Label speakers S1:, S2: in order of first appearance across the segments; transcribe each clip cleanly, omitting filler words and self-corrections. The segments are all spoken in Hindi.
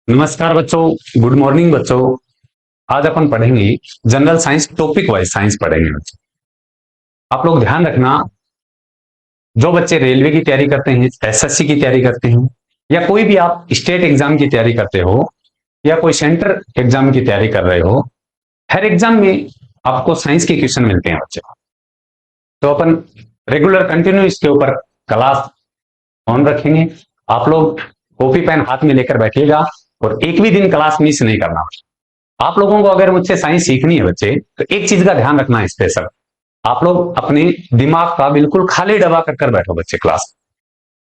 S1: नमस्कार बच्चों, गुड मॉर्निंग बच्चों। आज अपन पढ़ेंगे general science, topic wise science पढ़ेंगे बच्चों। आप लोग ध्यान रखना, जो बच्चे रेलवे की तैयारी करते हैं, एसएससी की तैयारी करते हैं, या कोई भी आप स्टेट एग्जाम की तैयारी करते हो, या कोई सेंटर एग्जाम की तैयारी कर रहे हो, हर एग्जाम में आपको साइंस के क्वेश्चन मिलते हैं बच्चे। तो अपन रेगुलर कंटिन्यू इसके ऊपर क्लास ऑन रखेंगे। आप लोग कॉपी पेन हाथ में लेकर बैठिएगा और एक भी दिन क्लास मिस नहीं करना। आप लोगों को अगर मुझसे साइंस सीखनी है बच्चे, तो एक चीज का ध्यान रखना है स्पेशल। आप लोग अपने दिमाग का बिल्कुल खाली डबा कर बैठो बच्चे क्लास।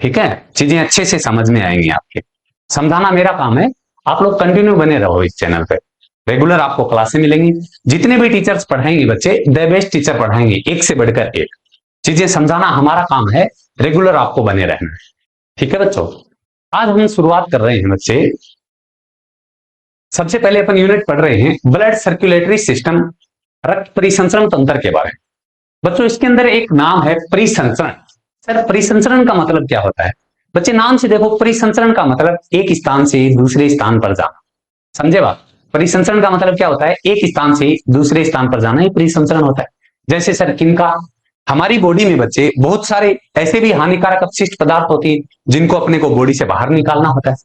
S1: ठीक है, चीजें अच्छे से समझ में आएंगी आपके। समझाना मेरा काम है, आप लोग कंटिन्यू बने रहो इस चैनल पे। रेगुलर आपको क्लासें मिलेंगी, जितने भी टीचर्स पढ़ाएंगे बच्चे द बेस्ट टीचर पढ़ाएंगे, एक से बढ़कर एक। चीजें समझाना हमारा काम है, रेगुलर आपको बने रहना है। ठीक है बच्चों, आज हम शुरुआत कर रहे हैं बच्चे। सबसे पहले अपन यूनिट पढ़ रहे हैं ब्लड सर्कुलेटरी सिस्टम, रक्त परिसंचरण तंत्र के बारे में। बच्चों इसके अंदर एक नाम है परिसंचरण। सर परिसंचरण का मतलब क्या होता है? बच्चे नाम से देखो, परिसंचरण का मतलब एक स्थान से दूसरे स्थान पर जाना। समझे बात? परिसंचरण का मतलब क्या होता है? एक स्थान से दूसरे स्थान पर जाना ही परिसंचरण होता है। जैसे सर किनका, हमारी बॉडी में बच्चे बहुत सारे ऐसे भी हानिकारक अपशिष्ट पदार्थ होते हैं जिनको अपने को बॉडी से बाहर निकालना होता है।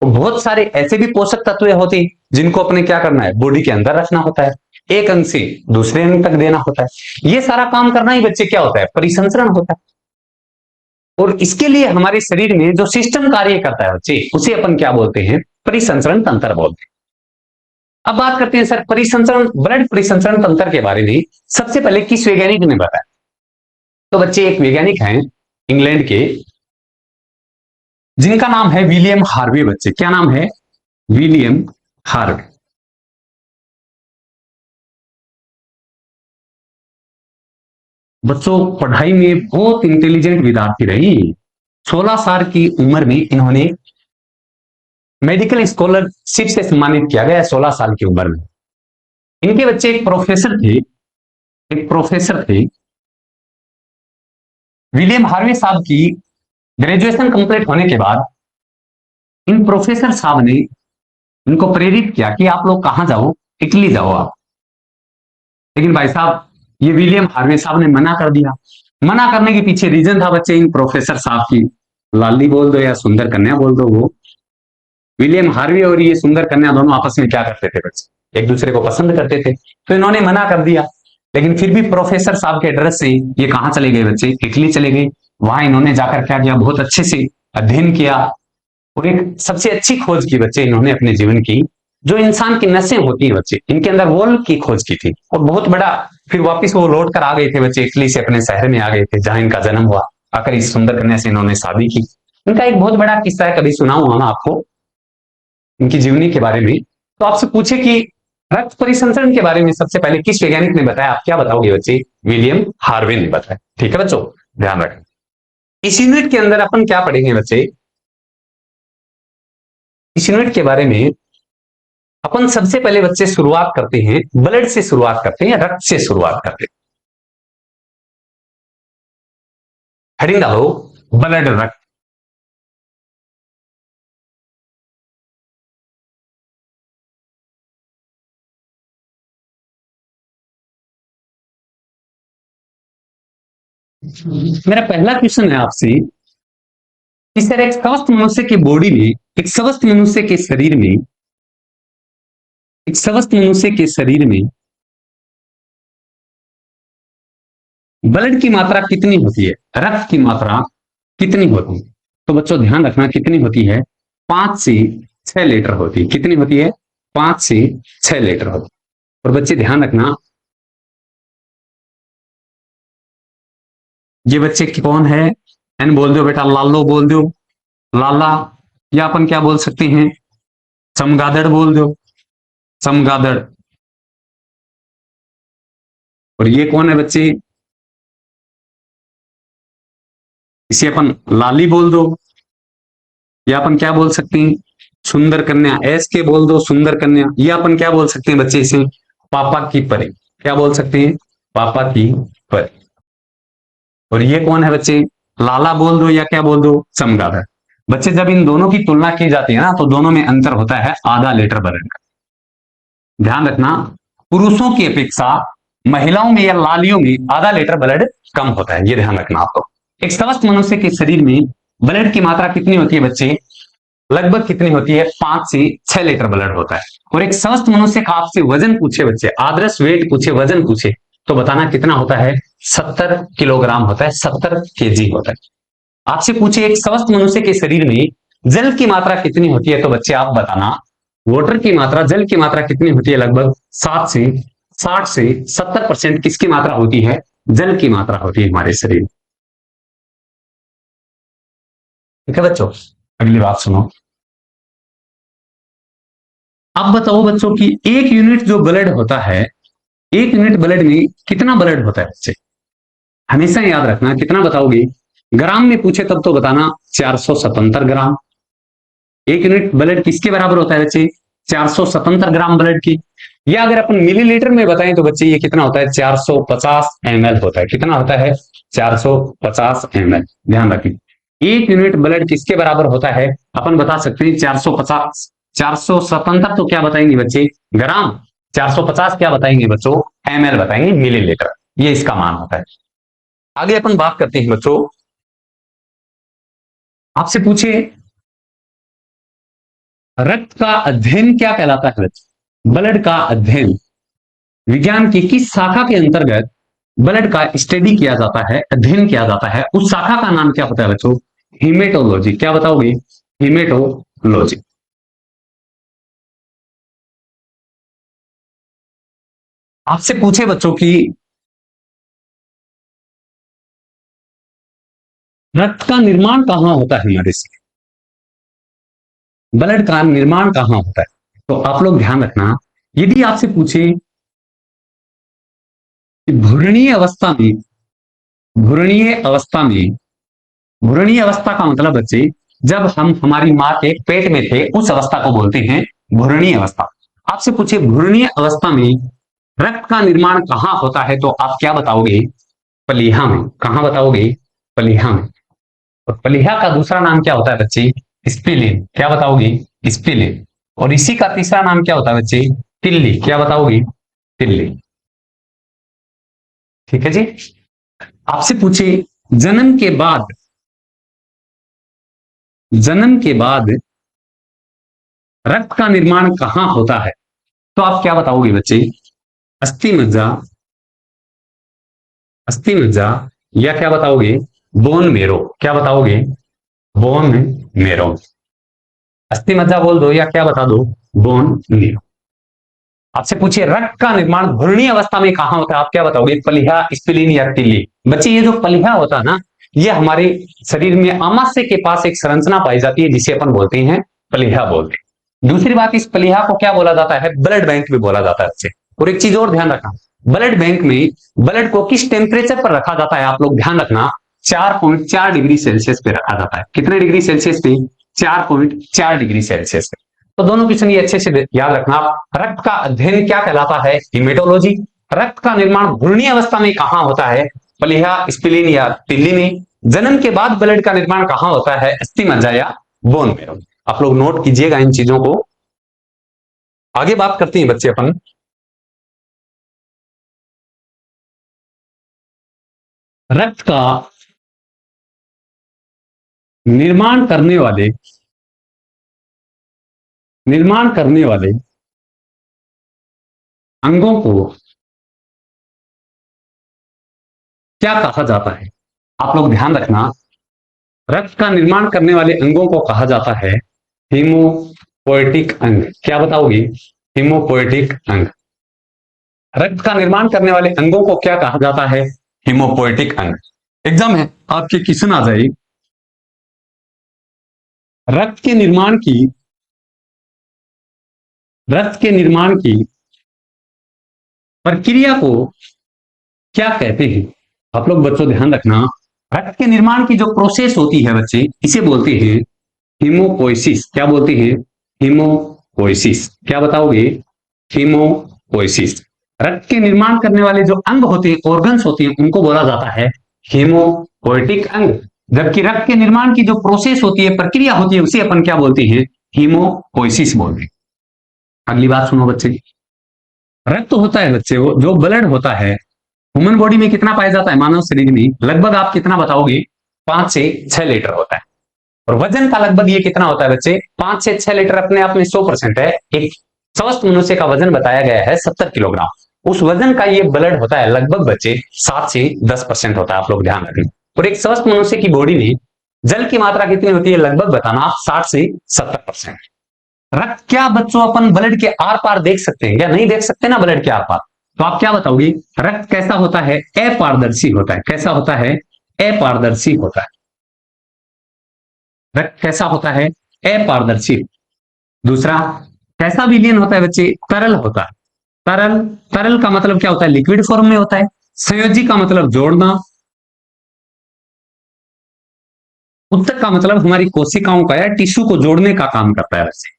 S1: तो बहुत सारे ऐसे भी पोषक तत्व होते हैं जिनको अपने क्या करना है, बॉडी के अंदर रखना होता है, एक अंग से दूसरे अंग तक देना होता है। ये सारा काम करना ही बच्चे क्या होता है, परिसंचरण होता है। और इसके लिए हमारे शरीर में जो सिस्टम कार्य करता है बच्चे, उसे अपन क्या बोलते हैं, परिसंचरण तंत्र बोलते हैं। अब बात करते हैं सर परिसंचरण, ब्लड परिसंचरण तंत्र के बारे में सबसे पहले किस वैज्ञानिक ने बताया? तो बच्चे एक वैज्ञानिक हैं इंग्लैंड के, जिनका नाम है विलियम हार्वे। बच्चे क्या नाम है? William Harvey. बच्चों पढ़ाई में बहुत इंटेलिजेंट विद्यार्थी रही। 16 साल की उम्र में इन्होंने मेडिकल स्कॉलरशिप से सम्मानित किया गया, 16 साल की उम्र में। इनके बच्चे एक प्रोफेसर थे, विलियम हार्वे साहब की ग्रेजुएशन कंप्लीट होने के बाद इन प्रोफेसर साहब ने इनको प्रेरित किया कि आप लोग कहां जाओ, इटली जाओ आप। लेकिन भाई साहब ये विलियम हार्वे साहब ने मना कर दिया। मना करने के पीछे रीजन था बच्चे इन प्रोफेसर साहब की, लाली बोल दो या सुंदर कन्या बोल दो, वो विलियम हार्वे और ये सुंदर कन्या दोनों आपस में क्या करते थे बच्चे, एक दूसरे को पसंद करते थे। तो इन्होंने मना कर दिया। लेकिन फिर भी प्रोफेसर साहब के एड्रेस से ये कहां चले गए बच्चे, इटली चले गए। वहां इन्होंने जाकर क्या किया, बहुत अच्छे से अध्ययन किया और एक सबसे अच्छी खोज की बच्चे इन्होंने अपने जीवन की। जो इंसान की नसें होती हैं बच्चे, इनके अंदर वॉल्व की खोज की थी और बहुत बड़ा, फिर वापस वो लौट कर आ गए थे बच्चे, इटली से अपने शहर में आ गए थे जहां इनका जन्म हुआ। आकर इस सुंदर कन्या से इन्होंने शादी की। इनका एक बहुत बड़ा किस्सा है, कभी सुनाऊंगा मैं आपको इनकी जीवनी के बारे में। तो आपसे पूछे कि रक्त परिसंचरण के बारे में सबसे पहले किस वैज्ञानिक ने बताया, आप क्या बताओगे बच्चे? विलियम हार्वे ने बताया। ठीक है बच्चों, ध्यान रखें। इस यूनिट के अंदर अपन क्या पढ़ेंगे बच्चे, इस यूनिट के बारे में अपन सबसे पहले बच्चे शुरुआत करते हैं, ब्लड से शुरुआत करते हैं या रक्त से शुरुआत करते हैं। हेडिंग डालो ब्लड, रक्त। मेरा पहला क्वेश्चन है आपसे कि सर एक स्वस्थ मनुष्य की बॉडी में, एक स्वस्थ मनुष्य के शरीर में, एक स्वस्थ मनुष्य के शरीर में ब्लड की मात्रा कितनी होती है, रक्त की मात्रा कितनी होती है? तो बच्चों ध्यान रखना कितनी होती है, 5 से 6 लीटर होती है। कितनी होती है? 5 से 6 लीटर होती है। और बच्चे ध्यान रखना, ये बच्चे कौन है? एन बोल दो बेटा, लालो बोल दो, लाला। या अपन क्या बोल सकते हैं, चमगादड़ बोल दो, चमगादड़। और ये कौन है बच्चे? इसे अपन लाली बोल दो, या अपन क्या बोल सकते हैं, सुंदर कन्या। एस के बोल दो, सुंदर कन्या। या अपन क्या बोल सकते हैं बच्चे, इसे पापा की परी। क्या बोल सकते हैं? पापा की परी। और ये कौन है बच्चे? लाला बोल दो या क्या बोल दो, चमगादड़। बच्चे जब इन दोनों की तुलना की जाती है ना, तो दोनों में अंतर होता है आधा लीटर ब्लड का। ध्यान रखना, पुरुषों की अपेक्षा महिलाओं में या लालियों में आधा लीटर ब्लड कम होता है, ये ध्यान रखना आपको। एक स्वस्थ मनुष्य के शरीर में ब्लड की मात्रा कितनी होती है बच्चे? लगभग कितनी होती है? 5 से 6 लीटर ब्लड होता है। और एक स्वस्थ मनुष्य का आपसे वजन पूछे बच्चे, आदर्श वेट पूछे, वजन पूछे, तो बताना कितना होता है? 70 किलोग्राम होता है, 70 केजी होता है। आपसे पूछे एक स्वस्थ मनुष्य के शरीर में जल की मात्रा कितनी होती है, तो बच्चे आप बताना वाटर की मात्रा, जल की मात्रा कितनी होती है? लगभग 60 से 70% किसकी मात्रा होती है? जल की मात्रा होती है हमारे शरीर में। ठीक है बच्चों, अगली बात सुनो। अब बताओ बच्चों की एक यूनिट जो ब्लड होता है, एक यूनिट ब्लड में कितना ब्लड होता है बच्चे? हमेशा याद रखना, कितना बताओगे? ग्राम में पूछे तब तो बताना 477 ग्राम। एक यूनिट ब्लड किसके बराबर होता है बच्चे? 477 ग्राम ब्लड की। या अगर अपन मिलीलीटर में बताएं तो बच्चे ये कितना होता है? 450 ml होता है। कितना होता है? 450 ml। ध्यान रखें, एक यूनिट ब्लड किसके बराबर होता है? अपन बता सकते हैं 450, 477 तो क्या बताएंगे बच्चे? ग्राम। 450 क्या बताएंगे बच्चों? ml बताएंगे, मिलीलीटर। ये इसका मान होता है। आगे अपन बात करते हैं बच्चों, आपसे पूछे रक्त का अध्ययन क्या कहलाता है बच्चे? ब्लड का अध्ययन विज्ञान की किस शाखा के अंतर्गत ब्लड का स्टडी किया जाता है, अध्ययन किया जाता है? उस शाखा का नाम क्या होता है बच्चों? हीमेटोलॉजी। क्या बताओगे? हीमेटोलॉजी। आपसे पूछे बच्चों की रक्त का निर्माण कहां होता है हमारे से? ब्लड का निर्माण कहां होता है? तो आप लोग ध्यान रखना, यदि आपसे पूछे कि भ्रूणीय अवस्था में, भ्रूणीय अवस्था में, भ्रूणीय अवस्था का मतलब बच्चे जब हम हमारी मां के पेट में थे, उस अवस्था को बोलते हैं भ्रूणीय अवस्था। आपसे पूछे भ्रूणीय अवस्था में रक्त का निर्माण कहां होता है, तो आप क्या बताओगे? प्लीहा में। कहां बताओगे? प्लीहा में। और प्लीहा का दूसरा नाम क्या होता है बच्चे? स्प्लीन। क्या बताओगे? स्प्लीन। और इसी का तीसरा नाम क्या होता है बच्चे? तिल्ली। क्या बताओगे? तिल्ली। ठीक है जी। आपसे पूछे जन्म के बाद, जन्म के बाद रक्त का निर्माण कहां होता है, तो आप क्या बताओगे बच्चे? अस्थि मज्जा, अस्थि मज्जा, या क्या बताओगे? Bone marrow. क्या बताओगे? Bone marrow. अस्थि मज्जा बोल दो या क्या बता दो? Bone marrow. आपसे पूछिए रक्त का निर्माण भ्रूणीय अवस्था में कहां होता है, आप क्या बताओगे? प्लीहा, स्प्लीन या तिल्ली। बच्चे ये जो प्लीहा होता है ना, ये हमारे शरीर में आमाशय के पास एक संरचना पाई जाती है जिसे अपन बोलते हैं प्लीहा बोलते हैं। दूसरी बात, इस प्लीहा को क्या बोला जाता है? ब्लड बैंक भी बोला जाता है बच्चे। और एक चीज और ध्यान रखना, ब्लड बैंक में ब्लड को किस टेम्परेचर पर रखा जाता है, आप लोग ध्यान रखना, 4.4 डिग्री सेल्सियस पे रखा जाता है। कितने डिग्री सेल्सियस पे? 4.4 डिग्री सेल्सियस पे। तो दोनों क्वेश्चन ये अच्छे से याद रखना। रक्त का अध्ययन क्या कहलाता है? हीमेटोलॉजी। रक्त का निर्माण भ्रूणीय अवस्था में कहां होता है? प्लीहा, स्प्लीन या तिल्ली में। जन्म के बाद ब्लड का निर्माण कहां होता है? अस्थि मज्जा या बोन मेरो। आप लोग नोट कीजिएगा इन चीजों को। आगे बात करते हैं बच्चे अपन रक्त का निर्माण करने वाले, निर्माण करने वाले अंगों को क्या कहा जाता है? आप लोग ध्यान रखना, रक्त का निर्माण करने वाले अंगों को कहा जाता है हीमोपोएटिक अंग। क्या बताओगे? हीमोपोएटिक अंग। रक्त का निर्माण करने वाले अंगों को क्या कहा जाता है? हीमोपोएटिक अंग। एग्जाम है आपके क्वेश्चन आ जाए, रक्त के निर्माण की, रक्त के निर्माण की प्रक्रिया को क्या कहते हैं? आप लोग बच्चों ध्यान रखना, रक्त के निर्माण की जो प्रोसेस होती है बच्चे, इसे बोलते हैं हीमोपोइसिस। क्या बोलते हैं? हीमोपोइसिस। क्या बताओगे? हीमोपोइसिस। रक्त के निर्माण करने वाले जो अंग होते हैं, ऑर्गन्स होते हैं, उनको बोला जाता है हीमोपोएटिक अंग। जबकि रक्त के निर्माण की जो प्रोसेस होती है, प्रक्रिया होती है, उसे अपन क्या बोलते हैं? हीमोपोइसिस बोलते हैं। अगली बात सुनो बच्चे, रक्त होता है बच्चे, वो जो ब्लड होता है ह्यूमन बॉडी में कितना पाया जाता है? मानव शरीर में लगभग आप कितना बताओगे? 5 से 6 लीटर होता है। और वजन का लगभग ये कितना होता है बच्चे? 5 से 6 लीटर अपने आप में 100% है। एक स्वस्थ मनुष्य का वजन बताया गया है 70 किलोग्राम। उस वजन का ये ब्लड होता है लगभग बच्चे 7 से 10% होता है। आप लोग ध्यान रखें। और एक स्वस्थ मनुष्य की बॉडी में जल की मात्रा कितनी होती है? लगभग बताना आप 60 से 70%। रक्त क्या बच्चों अपन ब्लड के आर पार देख सकते हैं या नहीं देख सकते ना ब्लड के आर पार? तो आप क्या बताओगे? रक्त कैसा होता है? अपारदर्शी होता है। कैसा होता है? अपारदर्शी होता है। रक्त कैसा होता है? अपारदर्शी। दूसरा, कैसा विलयन होता है बच्चे? तरल होता है। तरल, तरल का मतलब क्या होता है? लिक्विड फॉर्म में होता है। संयोजी का मतलब जोड़ना। उत्तक का मतलब हमारी कोशिकाओं का या टिश्यू को जोड़ने का काम करता है वैसे।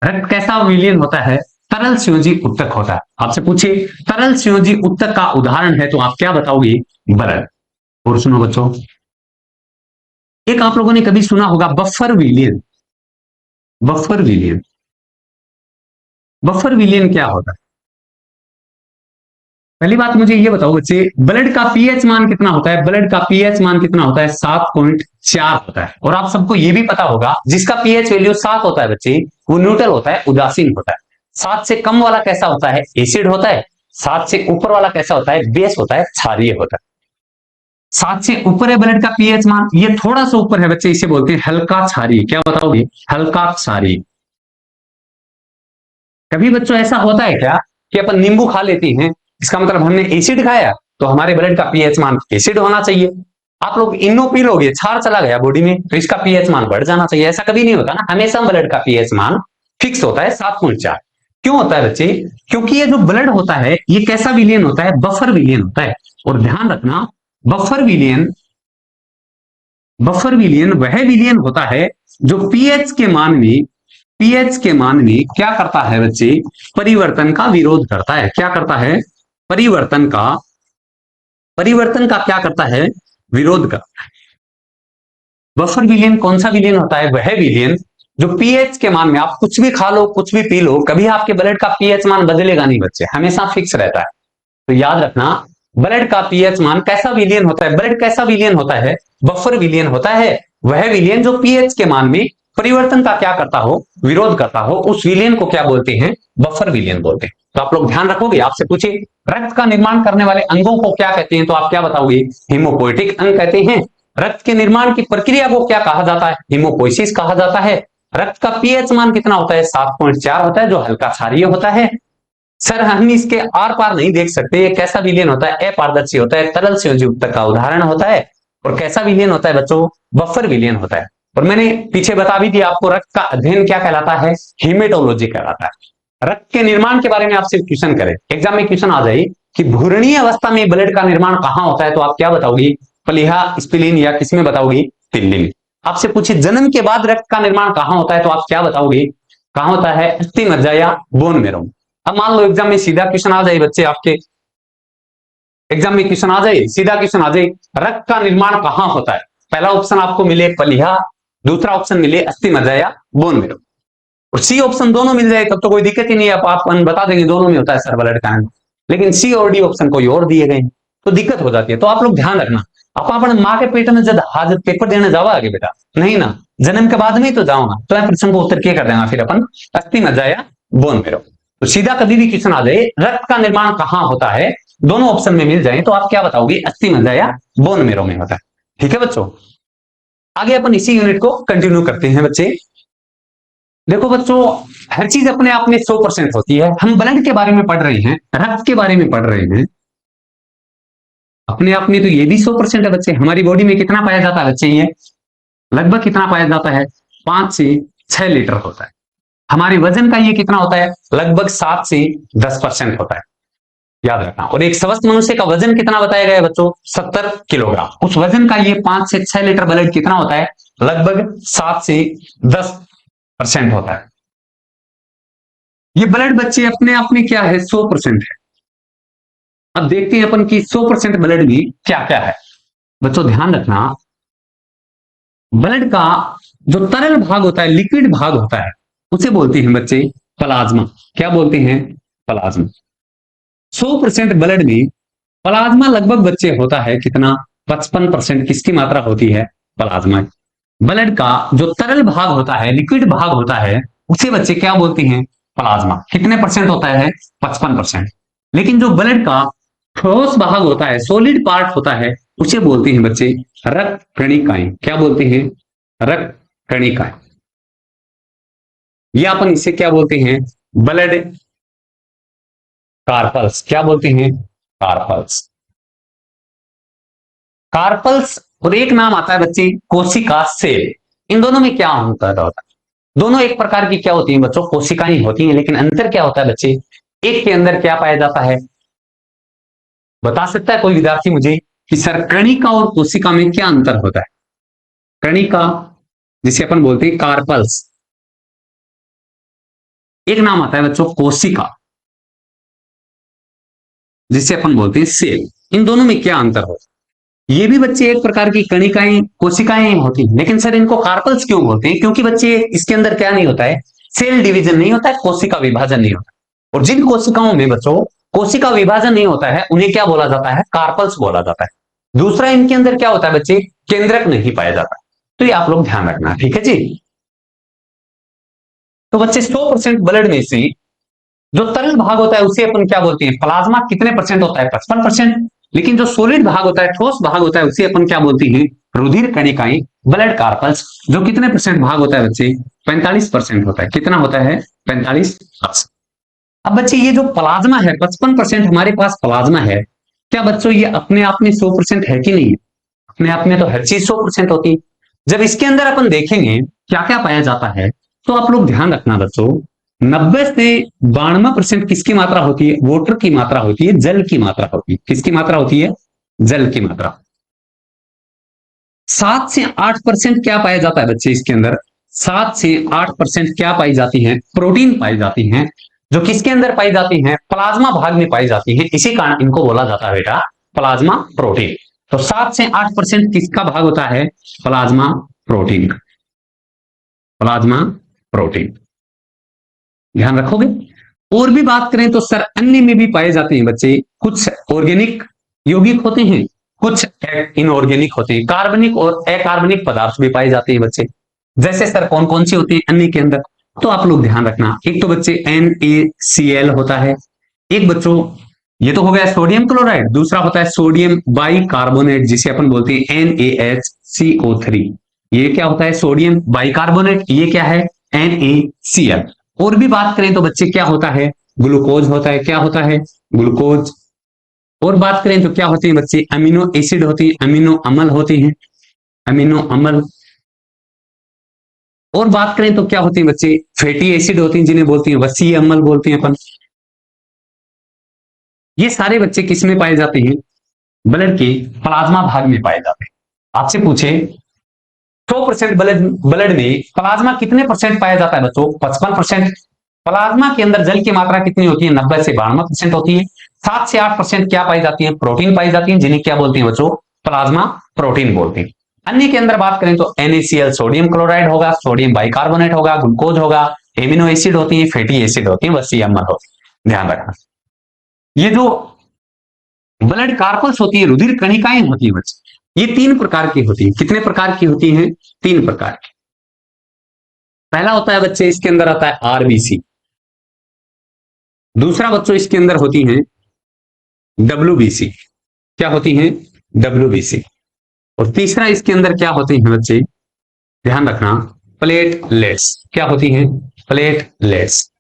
S1: रक्त कैसा विलयन होता है? तरल संयोजी उत्तक होता है। आपसे पूछे तरल संयोजी उत्तक का उदाहरण है तो आप क्या बताओगे? ब्लड। और सुनो बच्चों, एक आप लोगों ने कभी सुना होगा बफर विलियन। बफर विलियन, बफर विलियन क्या होता है? पहली बात मुझे ये बताओ बच्चे, ब्लड का पीएच मान कितना होता है? ब्लड का पीएच मान कितना होता है? 7.4 होता है। और आप सबको ये भी पता होगा जिसका पीएच वैल्यू 7 होता है बच्चे, वो न्यूट्रल होता है, उदासीन होता है। 7 से कम वाला कैसा होता है? एसिड होता है। 7 से ऊपर वाला कैसा होता है? बेस होता है, क्षारीय होता है। 7 से ऊपर है ब्लड का पीएच मान, ये थोड़ा सा ऊपर है बच्चे, इसे बोलते हैं हल्का क्षारीय। क्या बताओगे? हल्का क्षारीय। कभी बच्चों ऐसा होता है क्या कि अपन नींबू खा लेते हैं, इसका मतलब हमने एसिड खाया, तो हमारे ब्लड का पीएच मान एसिड होना चाहिए। आप लोग इनो पी लोगे, क्षार चला गया बॉडी में, तो इसका पीएच मान बढ़ जाना चाहिए। ऐसा कभी नहीं होता ना, हमेशा ब्लड का पीएच मान फिक्स होता है 7.4। क्यों होता है बच्चे? क्योंकि ये जो ब्लड होता है ये कैसा विलियन होता है? बफर विलियन होता है। और ध्यान रखना, बफर विलियन, बफर विलियन वह विलियन होता है जो पीएच के मान में, पीएच के मान में क्या करता है बच्चे? परिवर्तन का विरोध करता है। क्या करता है? परिवर्तन का, परिवर्तन का क्या करता है? विरोध करता है। बफर विलियन कौन सा विलियन होता है? वह विलियन जो पीएच के मान में, आप कुछ भी खा लो, कुछ भी पी लो, कभी आपके ब्लड का पीएच मान बदलेगा नहीं बच्चे, हमेशा फिक्स रहता है। तो याद रखना, ब्लड का पीएच मान कैसा विलियन होता है? ब्लड कैसा विलियन होता है? बफर विलियन होता है। वह विलियन जो पीएच के मान में परिवर्तन का क्या करता हो? विरोध करता हो, उस विलियन को क्या बोलते हैं? बफर विलियन बोलते हैं। तो आप लोग ध्यान रखोगे। आपसे पूछे रक्त का निर्माण करने वाले अंगों को क्या कहते हैं, तो आप क्या बताओगे? हीमोपोइटिक अंग कहते हैं। रक्त के निर्माण की प्रक्रिया को क्या कहा जाता है? हीमोपोइसिस कहा जाता है। रक्त का पीएच मान कितना होता है? 7.4 होता है, जो हल्का क्षारीय होता है। सर हम इसके आर पार नहीं देख सकते, ये कैसा विलयन होता है? अपारदर्शी होता है, तरल संयोजी उत्तक का उदाहरण होता है। और कैसा विलयन होता है बच्चों? बफर विलयन होता है। और मैंने पीछे बता भी दिया आपको, रक्त का अध्ययन क्या कहलाता है? हेमेटोलॉजी कहलाता है। रक्त के निर्माण के बारे में आपसे क्वेश्चन करें, एग्जाम में क्वेश्चन आ जाए कि भ्रूणीय अवस्था में ब्लड का निर्माण कहां होता है, तो आप क्या बताओगी? प्लीहा, स्प्लीन, या किसमें बताओगी? तिल्ली में। आपसे पूछे जन्म के बाद रक्त का निर्माण कहां होता है, तो आप क्या बताओगे? कहां होता है? अस्थि मज्जा या बोन मैरो। अब मान लो एग्जाम में सीधा क्वेश्चन आ जाए बच्चे, आपके एग्जाम में क्वेश्चन आ जाए, सीधा क्वेश्चन आ जाए, रक्त का निर्माण कहां होता है? पहला ऑप्शन आपको मिले प्लीहा, दूसरा ऑप्शन मिले अस्थि मज्जा या बोन मैरो, और सी ऑप्शन दोनों मिल जाए तब तो कोई दिक्कत ही नहीं है, आप बता देंगे दोनों में होता है सर ब्लड का। लेकिन सी और डी ऑप्शन कोई और दिए गए तो दिक्कत हो जाती है। तो आप लोग ध्यान रखना, आप अपने माँ के पेट में जब हाजिर पेपर देने जाओ आगे बेटा, नहीं ना, जन्म के बाद में तो जाओ ना, तो प्रश्न को उत्तर क्या कर देना फिर अपन? अस्थि मज्जा या बोन मैरो। तो सीधा कभी भी क्वेश्चन आ जाए रक्त का निर्माण कहां होता है, दोनों ऑप्शन में मिल जाए, तो आप क्या बताओगे? अस्थि मज्जा या बोन मैरो में होता है। ठीक है बच्चों, आगे अपन इसी यूनिट को कंटिन्यू करते हैं बच्चे। देखो बच्चों, हर चीज अपने आप में 100% होती है। हम ब्लड के बारे में पढ़ रहे हैं, रक्त के बारे में पढ़ रहे हैं, अपने आप में तो ये भी 100% है बच्चे। हमारी बॉडी में कितना पाया जाता है बच्चे? ये लगभग कितना पाया जाता है? 5 से 6 लीटर होता है। हमारे वजन का ये कितना होता है? लगभग 7 से 10% होता है, याद रखना। और एक स्वस्थ मनुष्य का वजन कितना बताया गया है बच्चों? 70 किलोग्राम। उस वजन का ये 5 से 6 लीटर ब्लड कितना होता है? लगभग 7 से 10% होता है। ये ब्लड बच्चे अपने आप में क्या है? 100% है। अब देखते हैं अपन की 100% ब्लड में क्या क्या है। बच्चों ध्यान रखना, ब्लड का जो तरल भाग होता है, लिक्विड भाग होता है, उसे बोलते हैं बच्चे प्लाज्मा। क्या बोलते हैं? प्लाज्मा। 100% ब्लड में प्लाज्मा लगभग बच्चे होता है कितना? 55% किसकी मात्रा होती है? प्लाज्मा। ब्लड का जो तरल भाग होता है, लिक्विड भाग होता है, उसे बच्चे क्या बोलते हैं? प्लाज्मा। कितने परसेंट होता है? 55%। लेकिन जो ब्लड का ठोस भाग होता है, सॉलिड पार्ट होता है, उसे बोलते हैं बच्चे रक्त कणिकाएं। क्या बोलते हैं? रक्त कणिकाएं। या अपन इसे क्या बोलते हैं? Blood carpals. क्या बोलते हैं? कार्पल्स। कार्पल्स। और एक नाम आता है बच्चे कोशिका सेल। इन दोनों में क्या अंतर होता है? दोनों एक प्रकार की क्या होती हैं बच्चों? कोशिकाएं होती हैं, लेकिन अंतर क्या होता है बच्चे? एक के अंदर क्या पाया जाता है? बता सकता है कोई विद्यार्थी मुझे कि सर कणिका और कोशिका में क्या अंतर होता है? कणिका जिसे अपन बोलते हैं कार्पल्स, एक नाम आता है बच्चों कोशिका जिसे अपन बोलते हैं सेल। इन दोनों में क्या अंतर होता है? ये भी बच्चे एक प्रकार की कणिकाएं कोशिकाएं होती हैं, लेकिन सर इनको कार्पल्स क्यों बोलते हैं? क्योंकि बच्चे इसके अंदर क्या नहीं होता है? सेल डिवीजन नहीं होता है, कोशिका विभाजन नहीं होता। और जिन कोशिकाओं में बच्चों कोशिका विभाजन नहीं होता है, उन्हें क्या बोला जाता है? कार्पल्स बोला जाता है। दूसरा, इनके अंदर क्या होता है बच्चे? केंद्रक नहीं पाया जाता। तो ये आप लोग ध्यान रखना, ठीक है जी। तो बच्चे 100% ब्लड में से जो तरल भाग होता है उसे अपन क्या बोलते हैं? प्लाज्मा। कितने परसेंट होता है? 55%। लेकिन जो सॉलिड भाग होता है, ठोस भाग होता है, उसे अपन क्या बोलते हैं? रुधिर कणिकाएं, ब्लड कार्पल्स। जो कितने परसेंट भाग होता है बच्चे? 45% होता है। कितना होता है? 45%। अब बच्चे ये जो प्लाज्मा है, 55% हमारे पास प्लाज्मा है, क्या बच्चों ये अपने आप में 100% है कि नहीं है? अपने आप में तो हर चीज 100% होती है। जब इसके अंदर अपन देखेंगे क्या क्या पाया जाता है, तो आप लोग ध्यान रखना बच्चों, 90 से 92% किसकी मात्रा होती है? वाटर की मात्रा होती है, जल की मात्रा होती है। किसकी मात्रा होती है? जल की मात्रा। 7 से 8% क्या पाया जाता है बच्चे इसके अंदर? 7 से 8% क्या पाई जाती है? प्रोटीन पाई जाती है। जो किसके अंदर पाई जाती है? प्लाज्मा भाग में पाई जाती है। इसी कारण इनको बोला जाता है बेटा प्लाज्मा प्रोटीन। तो 7 से 8% किसका भाग होता है? Plasma protein. प्लाज्मा प्रोटीन, ध्यान रखोगे। और भी बात करें तो सर अन्य में भी पाए जाते हैं बच्चे। कुछ ऑर्गेनिक यौगिक होते हैं, कुछ इनऑर्गेनिक होते हैं। कार्बनिक और अकार्बनिक पदार्थ भी पाए जाते हैं बच्चे। जैसे सर कौन कौन सी होती है अन्य के अंदर? तो आप लोग ध्यान रखना, एक तो बच्चे NaCl होता है। एक बच्चों ये तो हो गया सोडियम क्लोराइड। दूसरा होता है सोडियम बाइकार्बोनेट, जिसे अपन बोलते हैं NaHCO3। ये क्या होता है? Sodium bicarbonate. ये क्या है? NaCl। और भी बात करें तो बच्चे क्या होता है? ग्लूकोज होता है। क्या होता है? ग्लूकोज। और बात करें तो क्या होते हैं बच्चे? अमीनो एसिड होती है, अमीनो अम्ल होते हैं, अमीनो अम्ल। और बात करें तो क्या होते हैं बच्चे? फैटी एसिड होती हैं, जिन्हें बोलते हैं वसीय अम्ल बोलते हैं अपन। ये सारे बच्चे किस में पाए जाते हैं? ब्लड के प्लाज्मा भाग में पाए जाते हैं। आपसे पूछे 100% ब्लड ब्लड में प्लाज्मा कितने परसेंट पाया जाता है बच्चों? 55%। प्लाज्मा के अंदर जल की मात्रा कितनी होती है? 90 से 92% होती है। 7 से 8% क्या पाई जाती है? प्रोटीन पाई जाती है, जिन्हें क्या बोलते हैं बच्चों? प्लाज्मा प्रोटीन बोलते हैं। अन्य के अंदर बात करें तो NaCl सोडियम क्लोराइड होगा, सोडियम बाइकार्बोनेट होगा, ग्लूकोज होगा, एमिनो एसिड होती है, फैटी एसिड होती है, वसीय अम्ल होती है। ध्यान रखना। ये जो ब्लड कार्पल्स होती है, रुधिर कणिकाएं होती है बच्चे, ये 3 प्रकार की होती है। कितने प्रकार की होती हैं? 3 प्रकार की। पहला होता है बच्चे इसके अंदर आता है RBC। दूसरा बच्चों इसके अंदर होती हैं WBC। क्या होती हैं? WBC। और तीसरा इसके अंदर क्या होती हैं बच्चे? ध्यान रखना, प्लेटलेट्स। क्या होती हैं? प्लेटलेट्स।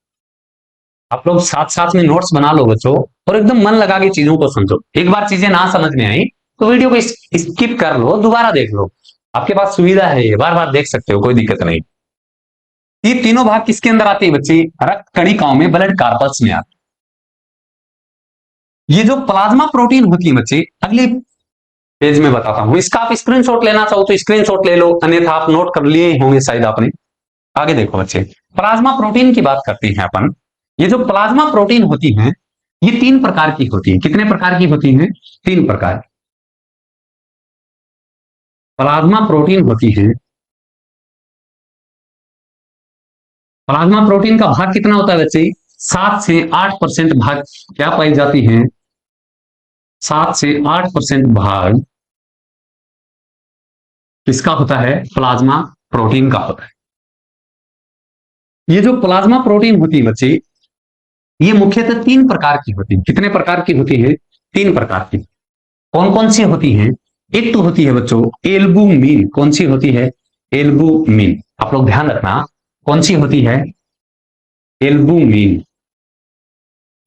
S1: आप लोग साथ साथ में नोट्स बना लो बच्चों, और एकदम मन लगा के चीजों को समझो। एक बार चीजें ना समझ में आई तो वीडियो को स्किप कर लो, दोबारा देख लो। आपके पास सुविधा है, ये बार बार देख सकते हो, कोई दिक्कत नहीं। ये तीनों भाग किसके अंदर आते हैं बच्चे? रक्त कणिकाओं में, ब्लड कार्पल्स में आते हैं। ये जो प्लाज्मा प्रोटीन होती है बच्चे, अगले पेज में बताता हूं। इसका आप स्क्रीनशॉट लेना चाहो तो स्क्रीनशॉट ले लो, अन्यथा आप नोट कर लिए होंगे शायद आपने। आगे देखो बच्चे, प्लाज्मा प्रोटीन की बात करते हैं अपन। ये जो प्लाज्मा प्रोटीन होती हैं, ये 3 प्रकार की होती है। कितने प्रकार की होती हैं? 3 प्रकार। प्लाज्मा प्रोटीन होती है प्लाज्मा प्रोटीन का भाग कितना होता है बच्चे? 7 से 8% भाग क्या पाई जाती हैं? 7 से 8% भाग किसका होता है? प्लाज्मा प्रोटीन का होता है। ये जो प्लाज्मा प्रोटीन होती है बच्चे, ये मुख्यतः 3 प्रकार की होती है। कितने प्रकार की होती है? 3 प्रकार की। कौन कौन सी होती हैं? एक तो होती है बच्चों एल्बुमिन। कौन सी होती है? एल्बुमिन। आप लोग ध्यान रखना, कौन सी होती है? एल्बुमिन।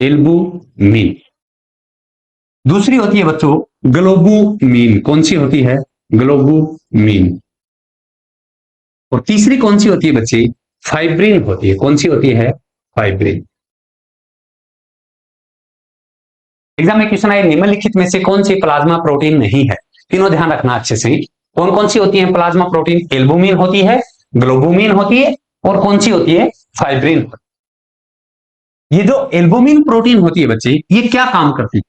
S1: एल्बुमिन। दूसरी होती है बच्चों ग्लोबुमिन। कौन सी होती है? ग्लोबुमिन। और तीसरी कौन सी होती है बच्चे? फाइब्रिन होती है। कौन सी होती है? फाइब्रिन। एग्जाम में क्वेश्चन आए निम्नलिखित में से कौन सी प्लाज्मा प्रोटीन नहीं है? तीनों ध्यान रखना अच्छे से। कौन कौन सी होती है प्लाज्मा प्रोटीन? एल्बुमिन होती है, ग्लोबुमिन होती है, और कौन सी होती है? फाइब्रिन। ये जो एल्बुमिन प्रोटीन होती है बच्चे, ये क्या काम करती है?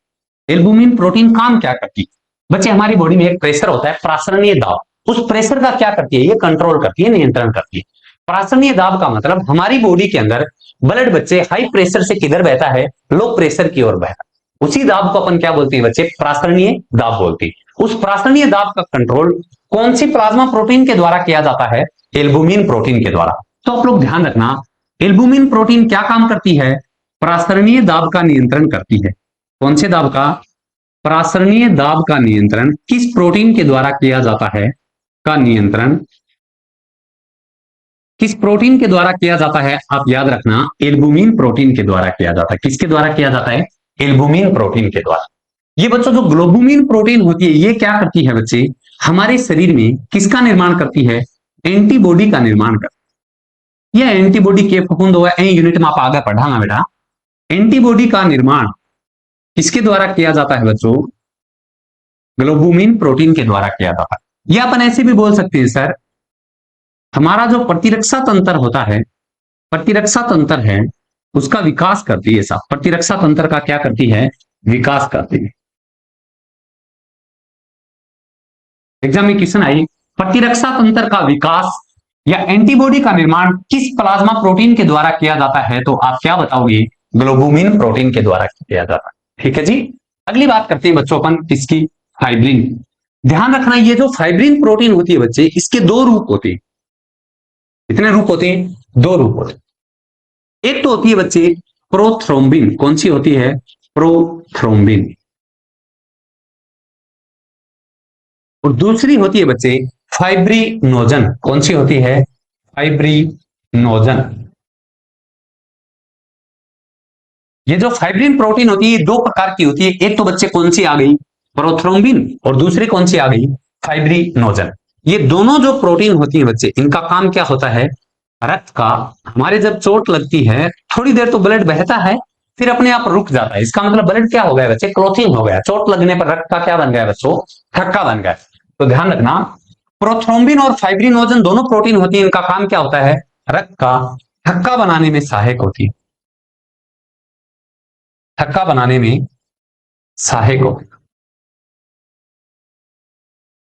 S1: एल्बुमिन प्रोटीन काम क्या करती है बच्चे? हमारी बॉडी में एक प्रेशर होता है, प्रासरणीय दाब। उस प्रेशर का क्या करती है? ये कंट्रोल करती है, नियंत्रण करती है। प्रासरणीय दाब का मतलब हमारी बॉडी के अंदर ब्लड बच्चे हाई प्रेशर से किधर बहता है? लो प्रेशर की ओर बहता है। उसी दाब को अपन क्या बोलते हैं बच्चे? प्रासरणीय दाब बोलते हैं। उस प्रासरणीय दाब का कंट्रोल कौन सी प्लाज्मा प्रोटीन के द्वारा किया जाता है? एल्बुमिन प्रोटीन के द्वारा। तो आप लोग ध्यान रखना, एल्बुमिन प्रोटीन क्या काम करती है? प्रासरणीय दाब का नियंत्रण करती है। कौन से दाब का? प्रासरणीय दाब का नियंत्रण किस प्रोटीन के द्वारा किया जाता है? का नियंत्रण किस प्रोटीन के द्वारा किया जाता है? आप याद रखना, एल्बुमिन प्रोटीन के द्वारा किया जाता है। किसके द्वारा किया जाता है? एल्बुमिन प्रोटीन के द्वारा। ये बच्चों जो ग्लोबुमिन प्रोटीन होती है, ये क्या करती है बच्चे? हमारे शरीर में किसका निर्माण करती है? एंटीबॉडी का निर्माण करती है। यह एंटीबॉडी के फफूंद हुआ यूनिट में आप आगे पढ़ाना बेटा। एंटीबॉडी का निर्माण किसके द्वारा किया जाता है बच्चों? ग्लोबुमिन प्रोटीन के द्वारा किया जाता है। या अपन ऐसे भी बोल सकते हैं सर, हमारा जो प्रतिरक्षा तंत्र होता है, प्रतिरक्षा तंत्र है, उसका विकास करती है। साहब प्रतिरक्षा तंत्र का क्या करती है? विकास करती है। एग्जाम में क्वेश्चन आई, प्रतिरक्षा तंत्र का विकास या एंटीबॉडी का निर्माण किस प्लाज्मा प्रोटीन के द्वारा किया जाता है? तो आप क्या बताओगे? ग्लोबुमिन प्रोटीन के द्वारा किया जाता है। ठीक है जी। अगली बात करते हैं बच्चों अपन इसकी, फाइब्रिन। ध्यान रखना, ये जो फाइब्रिन प्रोटीन होती है बच्चे, इसके 2 रूप होते हैं। कितने रूप होते हैं? 2 रूप होते हैं। एक तो होती है बच्चे प्रोथ्रोम्बिन। कौन सी होती है? प्रोथ्रोम्बिन। और दूसरी होती है बच्चे फाइब्रिनोजन। कौन सी होती है? फाइब्रिनोजन। ये जो फाइब्रिन प्रोटीन होती है, 2 प्रकार की होती है। एक तो बच्चे कौन सी आ गई? प्रोथ्रोम्बिन। और दूसरी कौन सी आ गई? फाइब्रिनोजन। ये दोनों जो प्रोटीन होती है बच्चे, इनका काम क्या होता है? रक्त का, हमारे जब चोट लगती है थोड़ी देर तो ब्लड बहता है, फिर अपने आप रुक जाता है। इसका मतलब ब्लड क्या हो गया बच्चे? क्लॉथिंग हो गया। चोट लगने पर रक्त का क्या बन गया बच्चों? थक्का बन गया। तो ध्यान रखना, प्रोथ्रोम्बिन और फाइब्रिनोजन दोनों प्रोटीन होती है। इनका काम क्या होता है? रक्त का थक्का बनाने में सहायक होती है। थक्का बनाने में सहायक होती है।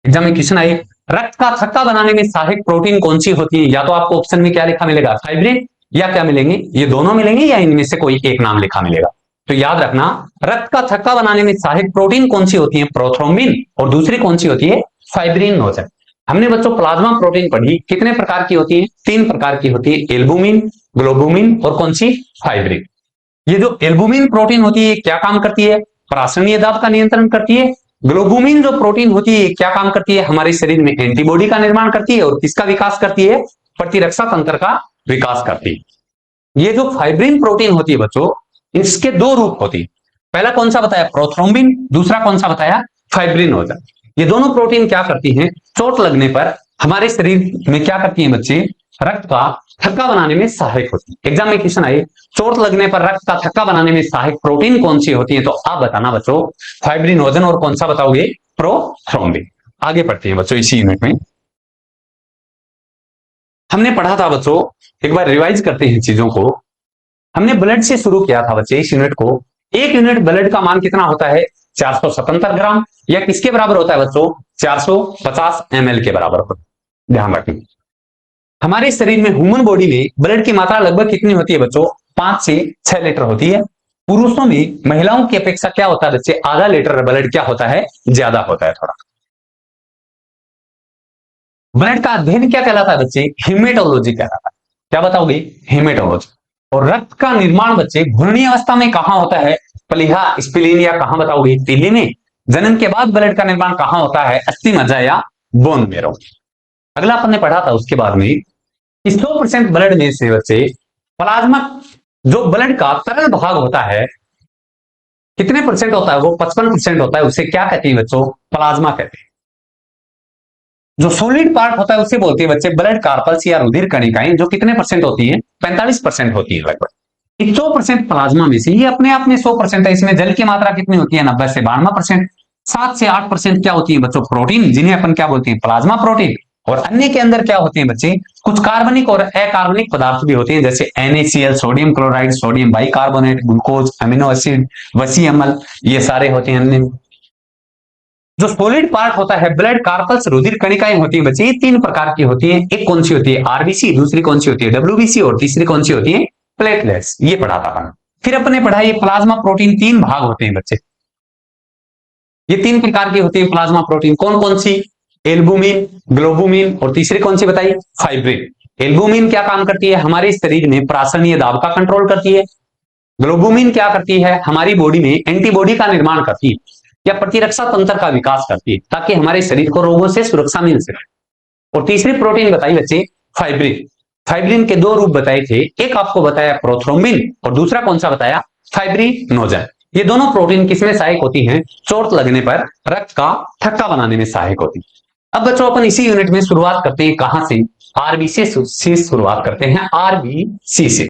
S1: एग्जाम में क्वेश्चन आई, रक्त का थक्का बनाने में सहायक प्रोटीन कौन सी होती है? या तो आपको ऑप्शन में क्या लिखा मिलेगा? फाइब्रिन, या क्या मिलेंगे? ये दोनों मिलेंगे, या इनमें से कोई एक नाम लिखा मिलेगा। तो याद रखना, रक्त का थक्का बनाने में सहायक प्रोटीन कौन सी होती है? प्रोथ्रोम्बिन। और दूसरी कौन सी होती है? फाइब्रिनोजन। हमने बच्चों प्लाज्मा प्रोटीन पढ़ी, कितने प्रकार की होती है? 3 प्रकार की होती है, एल्बुमिन, ग्लोबुमिन और कौन सी? फाइब्रिन। ये जो एल्बुमिन प्रोटीन होती है, क्या काम करती है? प्रासरणीय दाब का नियंत्रण करती है। ग्लोबुमिन जो प्रोटीन होती है, क्या काम करती है? हमारे शरीर में एंटीबॉडी का निर्माण करती है। और किसका विकास करती है? प्रतिरक्षा तंत्र का विकास करती है। ये जो फाइब्रिन प्रोटीन होती है बच्चों, इसके 2 रूप होती है। पहला कौन सा बताया? प्रोथ्रोम्बिन। दूसरा कौन सा बताया? फाइब्रिनोजन। ये दोनों प्रोटीन क्या करती हैं? चोट लगने पर हमारे शरीर में क्या करती है बच्चे? रक्त का थक्का बनाने में सहायक होती है। एग्जाम में क्वेश्चन आए, चोट लगने पर रक्त का थक्का बनाने में सहायक प्रोटीन कौन सी होती है? तो आप बताना बच्चों, फाइब्रिनोजन और कौन सा बताओगे? प्रोथ्रोम्बिन। आगे बढ़ते हैं बच्चों इसी यूनिट में। हमने पढ़ा था बच्चों, एक बार रिवाइज करते हैं चीजों को। हमने ब्लड से शुरू किया था बच्चे इस यूनिट को। 1 यूनिट ब्लड का मान कितना होता है? 477 ग्राम। या किसके बराबर होता है बच्चों? 450 ml के बराबर होता है। ध्यान रखें, हमारे शरीर में, ह्यूमन बॉडी में ब्लड की मात्रा लगभग कितनी होती है बच्चों? 5 से 6 लीटर होती है। पुरुषों में महिलाओं की अपेक्षा क्या होता है बच्चे? आधा लीटर ब्लड क्या होता है? ज्यादा होता है थोड़ा। ब्लड का अध्ययन क्या कहलाता है बच्चे? हेमेटोलॉजी कहलाता है। क्या बताओगे? हेमेटोलॉजी। और रक्त का निर्माण बच्चे भ्रूणीय अवस्था में कहां होता है? प्लीहा, स्प्लीन, या कहां बताओगे? तीली में। जन्म के बाद ब्लड का निर्माण कहां होता है? अस्थि मज्जा या बोन मेरो। अगला अपन ने पढ़ा था उसके बाद में 100% ब्लड में से बच्चे प्लाज्मा, जो ब्लड का तरल भाग होता है, कितने परसेंट होता है? वो 55% होता है। उसे क्या कहते हैं बच्चों? प्लाज्मा कहते हैं। जो सॉलिड पार्ट होता है उसे बोलते हैं बच्चे ब्लड कार्पल्स या रुधिर कणिकाएं, जो कितने परसेंट होती है? 45% होती है लगभग। 100% प्लाज्मा में से, ये अपने आप में 100% है। इसमें जल की मात्रा कितनी होती है? 90 से 92%। 7 से 8% क्या होती है बच्चों? प्रोटीन, जिन्हें अपन क्या बोलते हैं? Plasma protein. और अन्य के अंदर क्या होते हैं बच्चे? कुछ कार्बनिक और अकार्बनिक पदार्थ भी होते हैं, जैसे NaCl, sodium chloride, sodium bicarbonate, glucose, amino acid, वसी अम्ल, ये सारे होते हैं अन्य। जो सॉलिड पार्ट होता है, ब्लड कार्पल्स, रुधिर कणिकाएं होती है बच्चे, ये 3 प्रकार की होती है। एक कौन सी होती है? आरबीसी, दूसरी कौन सी होती है? WBC, और तीसरी कौन सी होती है? प्लेटलेट्स। ये पढ़ा था अपन। फिर अपने पढ़ा ये प्लाज्मा प्रोटीन 3 भाग होते हैं बच्चे। ये 3 प्रकार की होती है प्लाज्मा प्रोटीन। कौन कौन सी? एल्बुमिन, ग्लोबुमिन, और तीसरी कौन सी बताई? फाइब्रिन। एल्बुमिन क्या काम करती है? हमारे शरीर में प्रासरणीय दाब का कंट्रोल करती है। ग्लोबुमिन क्या करती है? हमारी बॉडी में एंटीबॉडी का निर्माण करती है या प्रतिरक्षा तंत्र का विकास करती है, ताकि हमारे शरीर को रोगों से सुरक्षा मिल सके। और तीसरी प्रोटीन बताई बच्चे, फाइब्रिन। फाइब्रिन के 2 रूप बताए थे, एक आपको बताया प्रोथ्रोम्बिन, और दूसरा कौन सा बताया? फाइब्रिनोजन। ये दोनों प्रोटीन किसमें सहायक होती हैं? चोट लगने पर रक्त का थक्का बनाने में सहायक होती है। अब बच्चों अपन इसी यूनिट में शुरुआत करते हैं, कहां से? आरबीसी से शुरुआत करते हैं, आरबीसी से।